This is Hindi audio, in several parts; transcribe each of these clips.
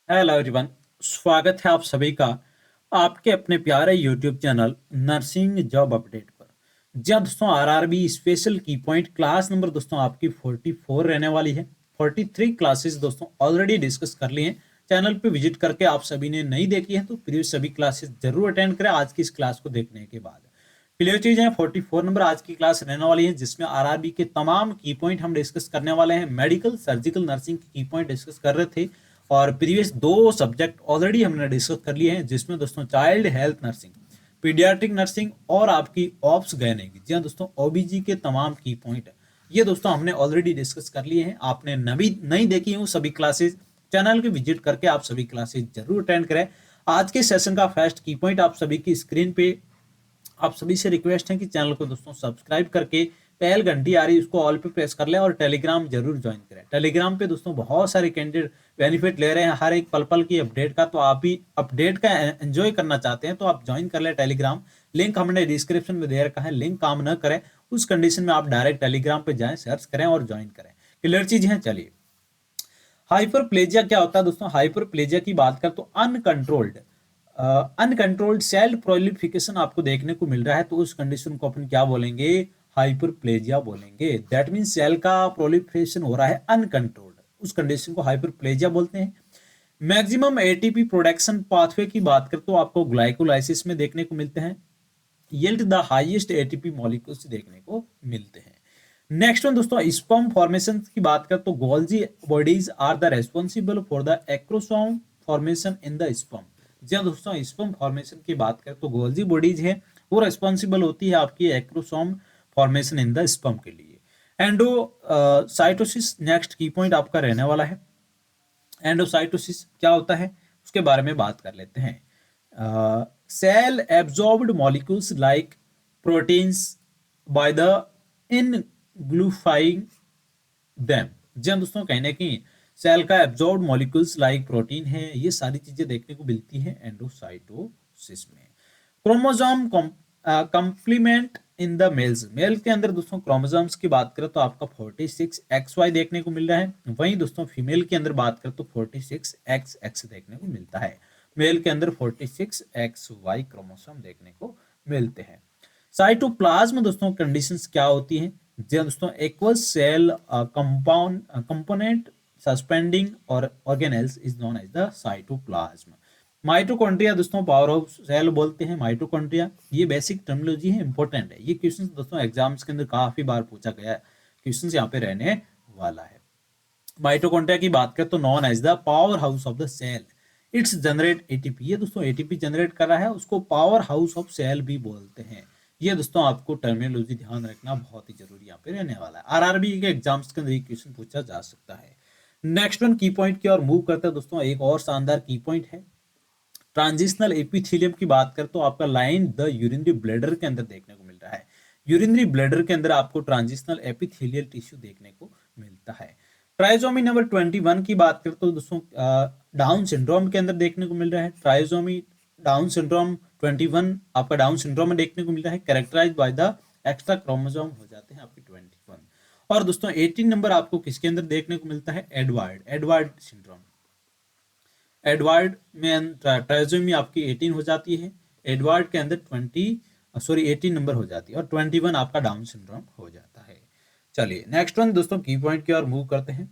Hello everyone. स्वागत है आप सभी का आपके अपने प्यारे YouTube channel nursing job update पर। जी हाँ दोस्तों, आरआरबी स्पेशल की पॉइंट क्लास नंबर दोस्तों आपकी 44 रहने वाली है। 43 क्लासेस दोस्तों ऑलरेडी डिस्कस कर लिए हैं। चैनल पे विजिट करके आप सभी ने नहीं देखी है तो प्लीज सभी क्लासेस जरूर अटेंड करें आज की इस क्लास को देखने के बाद। क्लियर चीज है, 44 नंबर आज की क्लास रहने वाली है जिसमें आरआरबी के तमाम की पॉइंट हम डिस्कस करने वाले हैं। मेडिकल सर्जिकल नर्सिंग की पॉइंट डिस्कस कर रहे थे और प्रीवियस दो सब्जेक्ट ऑलरेडी हमने डिस्कस कर लिए हैं जिसमें दोस्तों child health nursing, paediatric nursing और आपकी ऑप्स गायनेक। जी हाँ दोस्तों, ओबीजी के तमाम की पॉइंट ये दोस्तों हमने ऑलरेडी डिस्कस कर लिए हैं। आपने नवी नहीं देखी हूँ सभी क्लासेस, चैनल के विजिट करके आप सभी क्लासेस जरूर अटेंड करें। आज के सेशन का फर्स्ट की पॉइंट आप सभी की स्क्रीन पे, आप सभी से रिक्वेस्ट है कि चैनल को दोस्तों सब्सक्राइब करके पहल घंटी आ रही है उसको ऑल पे प्रेस कर ले और टेलीग्राम जरूर ज्वाइन करें। टेलीग्राम पे दोस्तों बहुत सारे कैंडिडेट बेनिफिट ले रहे हैं हर एक पल पल की अपडेट का, तो आप भी अपडेट का एंजॉय करना चाहते हैं तो आप ज्वाइन कर ले टेलीग्राम। लिंक हमने डिस्क्रिप्शन में दे रखा है, लिंक काम न करे उस कंडीशन में आप डायरेक्ट टेलीग्राम पे जाएं, सर्च करें और ज्वाइन करें। क्लियर चीज है। चलिए, हाइपरप्लेजिया क्या होता है दोस्तों? हाइपरप्लेजिया की बात कर तो अनकंट्रोल्ड सेल प्रोलिफिकेशन आपको देखने को मिल रहा है, तो उस कंडीशन को अपन क्या बोलेंगे? हाइपरप्लेजिया बोलेंगे। दैट मीन सेल का प्रोलिफरेशन हो रहा है अनकंट्रोल्ड, उस कंडीशन को हाइपरप्लेजिया बोलते हैं। मैक्सिमम एटीपी प्रोडक्शन पाथवे की बात कर तो आपको ग्लाइकोलाइसिस में देखने को मिलते हैं। Yield the highest ATP molecules देखने को मिलते हैं। नेक्स्ट वन दोस्तों, स्पर्म फॉर्मेशन की बात कर तो Golgi bodies are the responsible for the acrosome formation in the sperm. जी हाँ दोस्तों, स्पर्म फॉर्मेशन की बात कर तो गोल्जी बॉडीज है वो रेस्पॉन्सिबल होती है आपकी acrosome formation in the sperm के लिए। एंडो साइटोसिस नेक्स्ट की पॉइंट आपका रहने वाला है। एंडोसाइटोसिस क्या होता है उसके बारे में बात कर लेते हैं। Cell absorbed molecules like proteins by the engulfing them. जी हाँ दोस्तों, कहने की सेल का एब्जॉर्ब मॉलिक्यूल्स लाइक प्रोटीन है, ये सारी चीजें देखने को मिलती है एंडोसाइटोसिस में। Chromosome complement in the males, male के अंदर दोस्तों क्रोमोसोम्स की बात करें तो आपका 46XY देखने को मिल रहा है। वहीं दोस्तों फीमेल के अंदर बात करें तो 46XX देखने को मिलता है। मेल के अंदर 46XY क्रोमोसोम देखने को मिलते हैं। साइटोप्लाज्म दोस्तों कंडीशंस क्या होती हैं? जी हाँ दोस्तों, aqueous cell compound component suspending और organelles is known as the cytoplasm. Mitochondria दोस्तों पावर ऑफ सेल बोलते हैं माइटोकॉन्ड्रिया, ये बेसिक टर्मिनोलॉजी है, इंपॉर्टेंट है। ये क्वेश्चन दोस्तों एग्जाम्स के अंदर काफी बार पूछा गया है, क्वेश्चन यहाँ पे रहने वाला है। माइटोकॉन्ड्रिया की बात करें तो known as the power house of the cell, it's generate ATP. ये दोस्तों एटीपी जनरेट कर रहा है, उसको पावर हाउस ऑफ सेल भी बोलते हैं। ये दोस्तों आपको टर्मिनोलॉजी ध्यान रखना बहुत ही जरूरी यहाँ पे रहने वाला है। आरआरबी के एग्जाम्स के अंदर ये क्वेश्चन पूछा जा सकता है। नेक्स्ट वन की पॉइंट की ओर मूव करते हैं दोस्तों, एक और शानदार की पॉइंट है ट्रांजिशनल एपिथेलियम की बात कर तो आपका लाइन द यूरिनरी ब्लैडर के अंदर देखने को मिल रहा है। यूरिनरी ब्लैडर के अंदर आपको ट्रांजिशनल एपिथेलियल टिश्यू देखने को मिलता है। ट्राइजोमी नंबर 21 की बात करें तो दोस्तों डाउन सिंड्रोम के अंदर देखने को मिल रहा है। ट्राइजोमी डाउन सिंड्रोम 21 आपका डाउन सिंड्रोम में देखने को मिल रहा है, characterise by the extra chromosome हो जाते हैं आपके 21। और दोस्तों 18 नंबर आपको किसके अंदर देखने को मिलता है? Edward syndrome. एडवर्ड में ट्राइजोमी आपकी 18 हो जाती है, एडवर्ड के अंदर 18 नंबर हो जाती है और 21 आपका डाउन सिंड्रोम हो जाता है। चलिए नेक्स्ट वन दोस्तों की पॉइंट की ओर मूव करते हैं।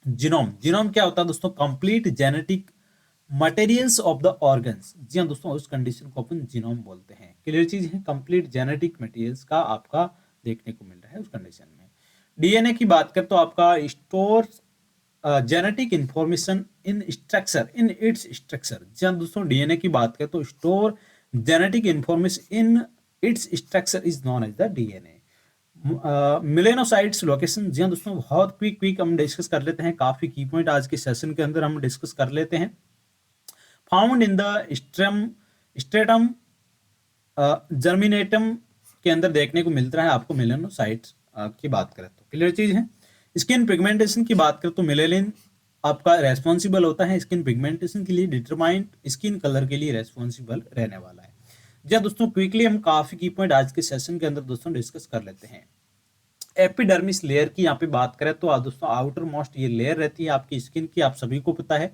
जीनोम, जीनोम क्या होता है दोस्तों? Complete genetic materials of the organs. जी हाँ दोस्तों, उस कंडीशन को अपन जीनोम बोलते हैं। क्लियर चीज है, कंप्लीट जेनेटिक मटेरियल्स का आपका देखने को मिल रहा है उस कंडीशन में। डीएनए की बात कर तो आपका store genetic information in structure in its structure. जब दोस्तों डीएनए की बात करें तो store genetic information in its structure is known as the DNA. Melanocytes location, जी हाँ दोस्तों बहुत क्विक हम डिस्कस कर लेते हैं, काफी की पॉइंट आज के सेशन के अंदर हम डिस्कस कर लेते हैं। फाउंड इन द स्ट्रेटम जर्मिनेटम के अंदर देखने को मिलता है आपको मिलेनोसाइट्स की बात करें तो। क्लियर चीज है। स्किन पिगमेंटेशन की बात करें तो मिलेनिन आपका रेस्पॉन्सिबल होता है स्किन पिगमेंटेशन के लिए, डिटरमाइंड स्किन कलर के लिए रेस्पॉन्सिबल रहने वाला है। जी दोस्तों, क्विकली हम काफी की पॉइंट आज के सेशन के अंदर दोस्तों डिस्कस कर लेते हैं। एपिडर्मिस लेयर की यहाँ पे बात करें तो दोस्तों आउटर मोस्ट ये लेयर रहती है आपकी स्किन की, आप सभी को पता है।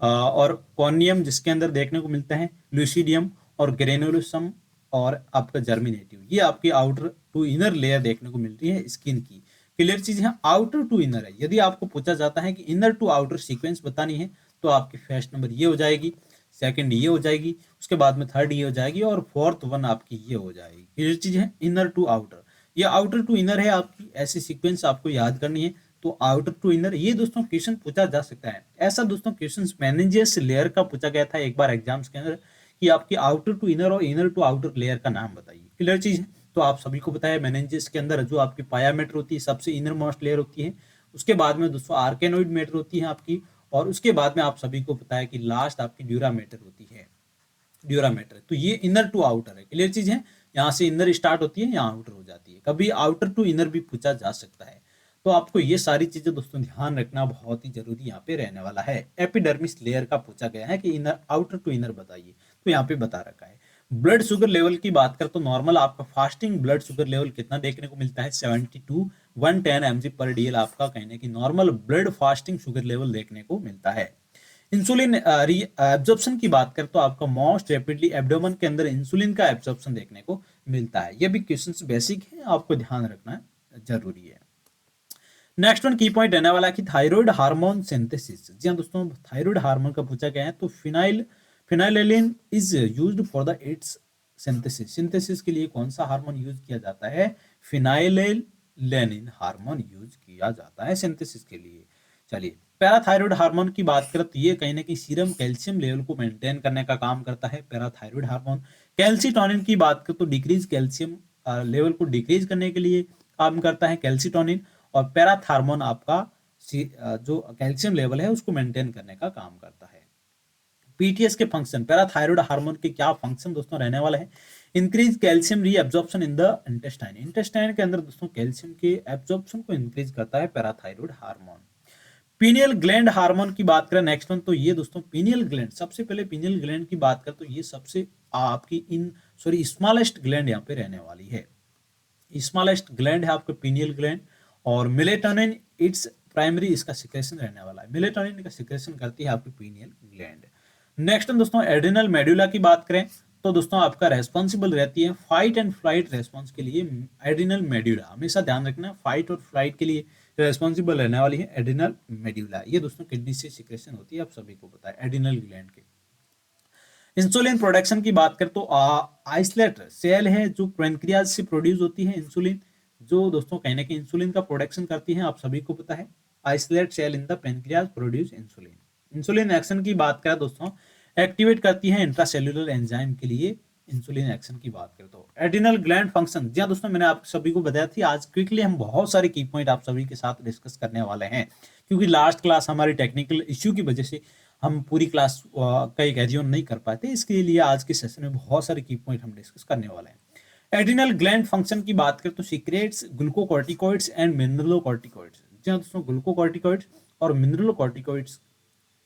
और कॉर्नियम जिसके अंदर देखने को मिलता है, लुसिडियम और ग्रेनुलोसम और आपका जर्मिनेटिव, ये आपकी आउटर टू इनर लेयर देखने को मिल रही है स्किन की। क्लियर चीज है, आउटर टू इनर है। यदि आपको पूछा जाता है कि इनर टू आउटर सीक्वेंस बतानी है तो आपकी फर्स्ट नंबर ये हो जाएगी, सेकंड ये हो जाएगी, उसके बाद में थर्ड ये हो जाएगी और फोर्थ वन आपकी ये हो जाएगी। क्लियर चीज है, इनर टू आउटर, ये आउटर टू इनर है आपकी, ऐसी सीक्वेंस आपको याद करनी है। तो आउटर टू इनर ये दोस्तों क्वेश्चन पूछा जा सकता है। ऐसा दोस्तों क्वेश्चन मेनिंजेस लेयर का पूछा गया था एक बार एग्जाम्स के अंदर कि आपकी आउटर टू इनर और इनर टू आउटर लेयर का नाम बताइए। क्लियर चीज है, तो आप सभी को पता है मेनिंजेस के अंदर जो आपकी पायामेटर होती है सबसे इनर मोस्ट लेयर होती है, उसके बाद में दोस्तों आर्केनोइड मेटर होती है आपकी, और उसके बाद में आप सभी को पता है कि लास्ट आपकी ड्यूरामेटर होती है, ड्यूरामेटर। तो ये इनर टू आउटर है। क्लियर चीज है, यहाँ से इनर स्टार्ट होती है, यहाँ आउटर हो जाती है। कभी आउटर टू इनर भी पूछा जा सकता है। तो आपको ये सारी चीजें दोस्तों ध्यान रखना बहुत ही जरूरी यहाँ पे रहने वाला है। एपिडर्मिस लेयर का पूछा गया है कि इनर आउटर टू इनर बताइए, तो यहाँ पे बता रखा है। ब्लड शुगर लेवल की बात कर तो नॉर्मल आपका फास्टिंग ब्लड शुगर लेवल कितना देखने को मिलता है, 72 110 mg पर डीएल आपका कहने की normal blood fasting sugar level देखने को मिलता है। इंसुलिन एब्जॉर्प्शन की बात करें तो आपका मोस्ट रैपिडली एब्डोमेन के अंदर इंसुलिन का एब्जॉर्प्शन देखने को मिलता है। ये भी क्वेश्चंस बेसिक है, आपको ध्यान रखना जरूरी है। नेक्स्ट वन की पॉइंट रहने वाला कि थायराइड हार्मोन सिंथेसिस। जी हाँ दोस्तों, थायराइड हार्मोन का पूछा गया है। तो फिनाइलिन is used for the it's synthesis. Synthesis के लिए कौन सा हार्मोन यूज किया जाता है, फिनाइलिन हार्मोन यूज किया जाता है सिंथेसिस के लिए। चलिए, पैराथायरॉयड हार्मोन की बात करें तो ये कहीं ना कहीं सीरम कैल्शियम लेवल को मेंटेन करने का काम करता है पैराथायरॉयड हार्मोन। कैल्सीटोनिन की बात करें तो डिक्रीज कैल्शियम लेवल को डिक्रीज करने के लिए काम करता है कैल्सीटोनिन, और पैराथार्मोन आपका जो कैल्शियम लेवल है उसको मेंटेन करने का काम करता है। पीटीएस के फंक्शन, पैराथायरॉयड हार्मोन के क्या फंक्शन दोस्तों रहने वाले हैं, increase calcium reabsorption in the intestine. Intestine के अंदर दोस्तों कैल्शियम के एब्जॉर्प्शन को इंक्रीज करता है parathyroid hormone. Pineal gland hormone की बात करें नेक्स्ट वन, तो ये दोस्तों पीनियल ग्लैंड, सबसे पहले पीनियल ग्लैंड की बात करें तो ये सबसे आपकी स्मॉलेस्ट ग्लैंड यहाँ पे रहने वाली है। स्मॉलेस्ट ग्लैंड है आपका पीनियल ग्लैंड, और मेलेटोनिन इट्स प्राइमरी इसका सिक्रेशन रहने वाला है। मेलेटोनिन का सिक्रेशन करती है आपकी पीनियल ग्लैंड। नेक्स्ट दोस्तों एड्रिनल मेडुला की बात करें तो दोस्तों आपका रेस्पॉन्सिबल रहती है फाइट एंड फ्लाइट रेस्पॉन्स के लिए एड्रिनल मेडुला। हमेशा ध्यान रखना, फाइट और फ्लाइट के लिए रेस्पॉन्सिबल रहने वाली है एड्रिनल मेडुला। ये दोस्तों किडनी से सिक्रेशन होती है, आप सभी को पता है एड्रिनल ग्लैंड के। इंसुलिन प्रोडक्शन की बात करें तो आइसलेट सेल है जो पैनक्रियाज से प्रोड्यूस होती है इंसुलिन, जो दोस्तों कहने के इंसुलिन का प्रोडक्शन करती है, आप सभी को पता है islet cell in the pancreas produce insulin. Insulin action की बात करें दोस्तों, एक्टिवेट करती है इंट्रासेल्युलर एंजाइम के लिए। इंसुलिन एक्शन की बात करें तो एड्रिनल ग्लैंड फंक्शन, जी हाँ दोस्तों मैंने आप सभी को बताया थी। आज क्विकली हम बहुत सारे की पॉइंट आप सभी के साथ डिस्कस करने वाले हैं, क्योंकि लास्ट क्लास हमारी टेक्निकल इश्यू की वजह से हम पूरी क्लास का एक एडियोन नहीं कर पाते, इसके लिए आज के सेशन में बहुत सारे की पॉइंट हम डिस्कस करने वाले हैं। एड्रिनल ग्लैंड फंक्शन की बात करें तो सीक्रेट्स ग्लूकोकॉर्टिकॉइड्स एंड मिनरलोकॉर्टिकॉइड्स। जी हाँ दोस्तों, ग्लूकोकॉर्टिकॉइड्स और मिनरलोकॉर्टिकॉइड्स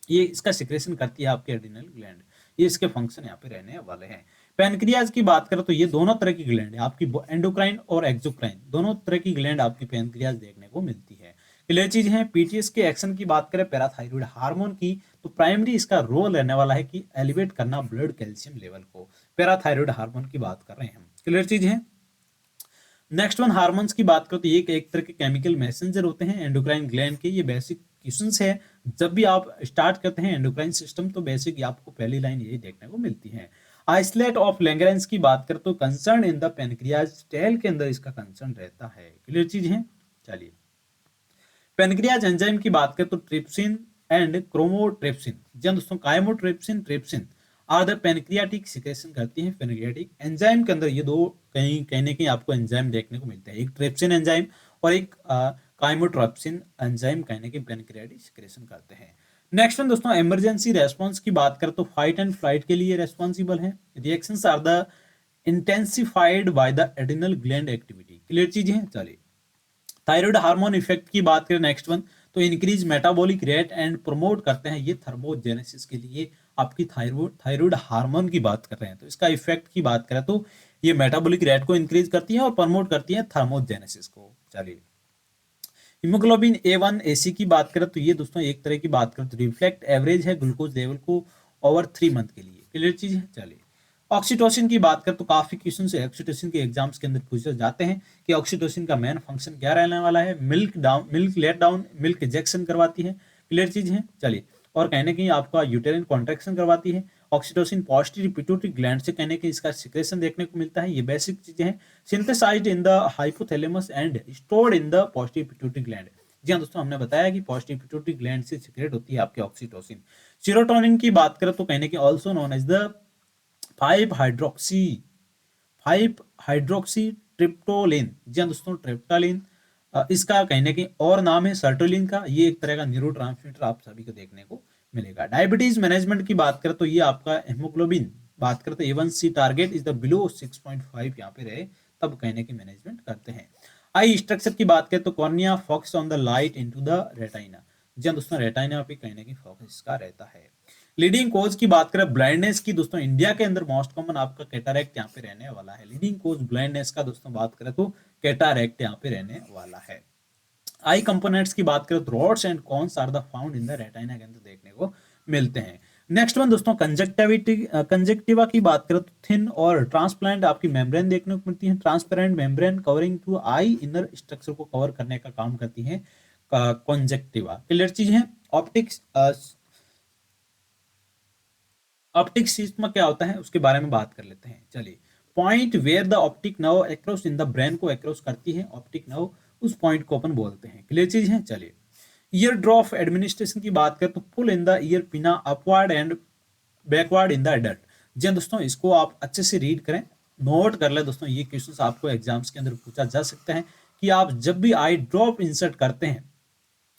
ये इसका सिक्रेशन करती है आपके एड्रिनल ग्लैंड, ये इसके फंक्शन यहाँ पे रहने वाले हैं। पैनक्रियाज की बात करें तो ये दोनों तरह की ग्लैंड है आपकी, एंडोक्राइन और एक्सोक्राइन, दोनों तरह की ग्लैंड आपकी पैनक्रियाज देखने को मिलती है। क्लियर चीज है। पीटीएस के एक्शन की बात करें पैराथायरॉयड हार्मोन की, तो प्राइमरी इसका रोल रहने वाला है कि एलिवेट करना ब्लड कैल्शियम लेवल को। पैराथायरॉयड हार्मोन की बात कर रहे हैं हम, क्लियर चीज है। नेक्स्ट वन हार्मोन्स की बात करो तो ये एक तरह के केमिकल मैसेंजर होते हैं एंडोक्राइन ग्लैंड के। ये बेसिक क्वेश्चंस है, जब भी आप स्टार्ट करते हैं एंडोक्राइन सिस्टम तो बेसिक आपको पहली लाइन यही देखने को मिलती है। आइसलेट ऑफ लैंगरेंस की बात करें तो concern in the pancreas tail के अंदर इसका कंसर्न रहता है। क्लियर चीज है। चलिए, पैनक्रियाज एंजाइम की बात करें तो ट्रिप्सिन एंड क्रोमोट्रिप्सिन, जी दोस्तों chymotrypsin trypsin are the pancreatic secretion करती है पैनक्रियाटिक एंजाइम के अंदर। ये दो कहीं आपको एंजाइम देखने को मिलता है, एक ट्रिप्सिन एंजाइम और एक काइमोट्रिप्सिन एंजाइम कहने की पैनक्रियाटिक सिक्रेशन करते हैं। नेक्स्ट वन दोस्तों इमरजेंसी रेस्पॉन्स की बात करें तो फाइट एंड फ्लाइट के लिए रेस्पॉन्सिबल है। Reactions are the intensified by the adrenal gland activity. Clear चीज है। चलिए, थायराइड हार्मोन इफेक्ट की बात करें नेक्स्ट वन, तो increase metabolic rate and promote करते हैं ये थर्मोजेनेसिस के लिए। आपकी थायराइड हार्मोन की बात कर रहे हैं तो इसका इफेक्ट की बात करें तो ये मेटाबॉलिक रेट को इंक्रीज करती है और प्रमोट करती है थर्मोजेनेसिस को। चलिए, हीमोग्लोबिन A1 AC की बात करें तो ये दोस्तों एक तरह की बात करें तो रिफ्लेक्ट एवरेज है ग्लूकोज लेवल को ओवर 3 मंथ के लिए। क्लियर चीज है। चलिए ऑक्सीटोसिन की बात करें तो काफी क्वेश्चन से ऑक्सीटोसिन के एग्जाम्स के अंदर पूछे जाते हैं कि ऑक्सीटोसिन का मेन फंक्शन क्या रहने वाला है। Milk let down, milk ejection करवाती है। क्लियर चीज है। चलिए और कहने की आपका यूटेरिन कॉन्ट्रैक्शन करवाती है। ऑक्सीटोसिन पॉजिटिव पिट्यूटरी ग्लैंड से कहने की इसका सिक्रेशन देखने को मिलता है। ये बेसिक चीजें हैं। Synthesised in the hypothalamus and stored in the positive pituitary gland. जी हाँ दोस्तों, हमने बताया कि पॉजिटिव पिट्यूटरी ग्लैंड से सिक्रेट होती है आपकी ऑक्सीटोसिन। सीरोटोनिन की बात करें तो कहने की also known as the 5 hydroxy 5 hydroxy tryptoline. जी हाँ दोस्तों, ट्रिप्टोलिन इसका कहने की और नाम है सर्टोलिन का। ये एक तरह का न्यूरोट्रांसमीटर आप सभी को देखने को मिलेगा। डायबिटीज मैनेजमेंट की बात करें तो ये आपका हेमोग्लोबिन बात करें तो A1C target is the below 6.5 यहाँ पे रहे तब कहने की मैनेजमेंट करते हैं। आई स्ट्रक्चर की बात करें तो cornea focus on the light into the retina. जी हाँ दोस्तों, रेटाइना पे कहने की फोकस का रहता है। लीडिंग कोज की बात करें ब्लाइंडनेस की दोस्तों, इंडिया के अंदर मोस्ट कॉमन आपका कैटारैक्ट यहाँ पे रहने वाला है। लीडिंग कोज ब्लाइंडनेस का दोस्तों बात करें तो कैटारैक्ट यहाँ पे रहने वाला है। आई कंपोनेंट्स की बात करें तो rods and cones are the found in the retina के अंदर देखने को मिलते हैं। नेक्स्ट वन दोस्तों कंजक्टिवा की बात करें तो थिन और ट्रांसप्लांट आपकी मेम्ब्रेन देखने को मिलती है। Transparent membrane covering to eye inner structure को कवर करने का काम करती है कंजक्टिवा। क्लियर चीज है। ऑप्टिक्स ऑप्टिक सिस्टम क्या होता है उसके बारे में बात कर लेते हैं। चलिए point where the optic nerve across in the brain को एक्रॉस करती है ऑप्टिक नर्व, उस पॉइंट को अपन बोलते हैं। क्लियर चीज है। चलिए ईयर ड्रॉप एडमिनिस्ट्रेशन की बात करें तो pull in the ear pinna upward and backward in the adult. जी हाँ दोस्तों, इसको आप अच्छे से रीड करें, नोट कर ले दोस्तों। ये क्वेश्चन आपको एग्जाम्स के अंदर पूछा जा सकता है कि आप जब भी आई ड्रॉप इंसर्ट करते हैं,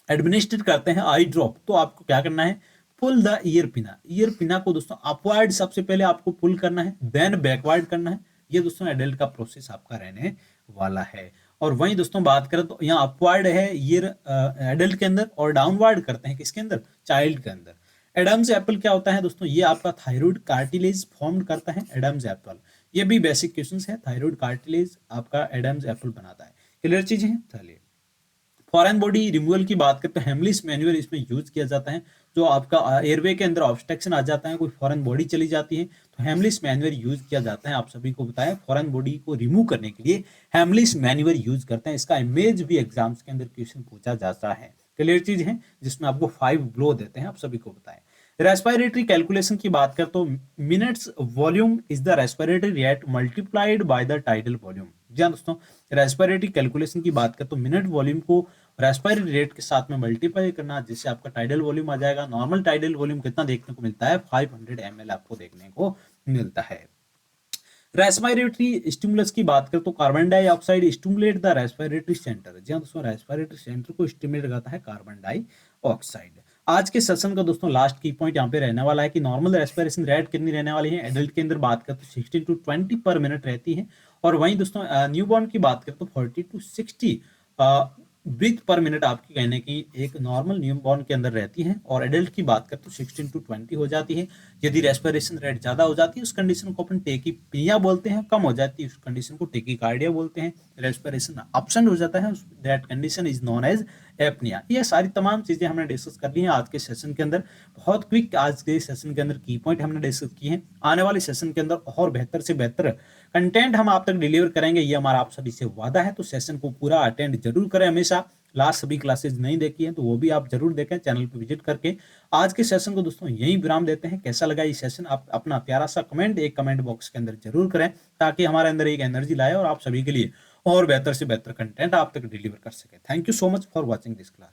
एडमिनिस्ट्रेट करते हैं आई ड्रॉप, तो आपको क्या करना है, pull the ear pinna. Ear pinna को दोस्तों अपवर्ड सबसे पहले आपको पुल करना है, देन बैकवर्ड करना है। ये दोस्तों एडल्ट का प्रोसेस आपका रहने वाला है। और वहीं दोस्तों बात करें तो यहाँ अपवर्ड है ईयर एडल्ट के अंदर, और डाउनवर्ड करते हैं किसके अंदर, चाइल्ड के अंदर। एडम्स एप्पल क्या होता है दोस्तों, ये आपका थायराइड कार्टिलेज फॉर्म करता है एडम्स एप्पल। ये भी बेसिक क्वेश्चंस है। थायराइड कार्टिलेज आपका एडम्स एप्पल बनाता है। क्लियर चीज है। चलिए फॉरेन बॉडी रिमूवल की बात करते हैं, हेमलिस मैनुअल इसमें यूज किया जाता है। जो आपका एयरवे के अंदर ऑब्स्ट्रक्शन आ जाता है, कोई फॉरेन बॉडी चली जाती है, तो हेमलिस मैनुअल यूज किया जाता है। आप सभी को बताया फॉरेन बॉडी को रिमूव करने के लिए हेमलिस मैनुअल यूज करते हैं। इसका इमेज भी एग्जाम्स के अंदर क्वेश्चन पूछा जाता है। क्लियर चीज है, जिसमें आपको 5 ग्लो देते हैं। आप सभी को बताएं। रेस्पिरेटरी कैलकुलेशन की बात करें तो minutes volume is the respiratory rate multiplied by the tidal volume. जी हाँ दोस्तों, रेस्पिरेटरी कैलकुलेशन की बात करें तो मिनट वॉल्यूम को रेस्पिरेटरी रेट के साथ में मल्टीप्लाई करना, जिससे आपका टाइडल वॉल्यूम आ जाएगा। नॉर्मल टाइडल वॉल्यूम कितना देखने को मिलता है, 500 ml आपको देखने को मिलता है। रेस्पिरेटरी स्टिमुलस की बात करें तो carbon dioxide stimulate the respiratory centre. जी हाँ दोस्तों, रेस्पिरेटरी सेंटर को स्टिमुलेट करता है कार्बन डाइऑक्साइड। आज के सेशन का दोस्तों लास्ट की पॉइंट यहाँ पे रहने वाला है कि नॉर्मल रेस्पिरेशन रेट कितनी रहने वाली है। एडल्ट के अंदर बात करें तो 16 to 20 पर मिनट रहती है, और वहीं दोस्तों न्यूबॉर्न की बात करें तो 40 to 60 ब्रीथ पर मिनट आपकी कहने की एक नॉर्मल न्यूबॉर्न के अंदर रहती है। और एडल्ट की बात करें तो 16 to 20 हो जाती है। यदि रेस्पिरेशन रेट ज्यादा हो जाती है उस कंडीशन को अपन टेकीपिनिया बोलते हैं, कम हो जाती है उस कंडीशन को टेकीकार्डिया बोलते हैं। रेस्पिरेशन एब्सेंट हो जाता है, that condition is known as apnoea. ये सारी तमाम चीजें हमने डिस्कस कर ली हैं आज के सेशन के अंदर। बहुत क्विक आज के सेशन के अंदर की पॉइंट हमने डिस्कस किए हैं। आने वाले सेशन के अंदर और बेहतर से बेहतर कंटेंट हम आप तक डिलीवर करेंगे, ये हमारा आप सभी से वादा है। तो सेशन को पूरा अटेंड जरूर करें हमेशा। लास्ट सभी क्लासेज नहीं देखी है तो वो भी आप जरूर देखें चैनल पर विजिट करके। आज के सेशन को दोस्तों यही विराम देते हैं। कैसा लगा ये सेशन, आप अपना प्यारा सा कमेंट एक कमेंट बॉक्स के अंदर जरूर करें, ताकि हमारे अंदर एक एनर्जी लाए और आप सभी के लिए और बेहतर से बेहतर कंटेंट आप तक डिलीवर कर सके। Thank you so much for watching this class.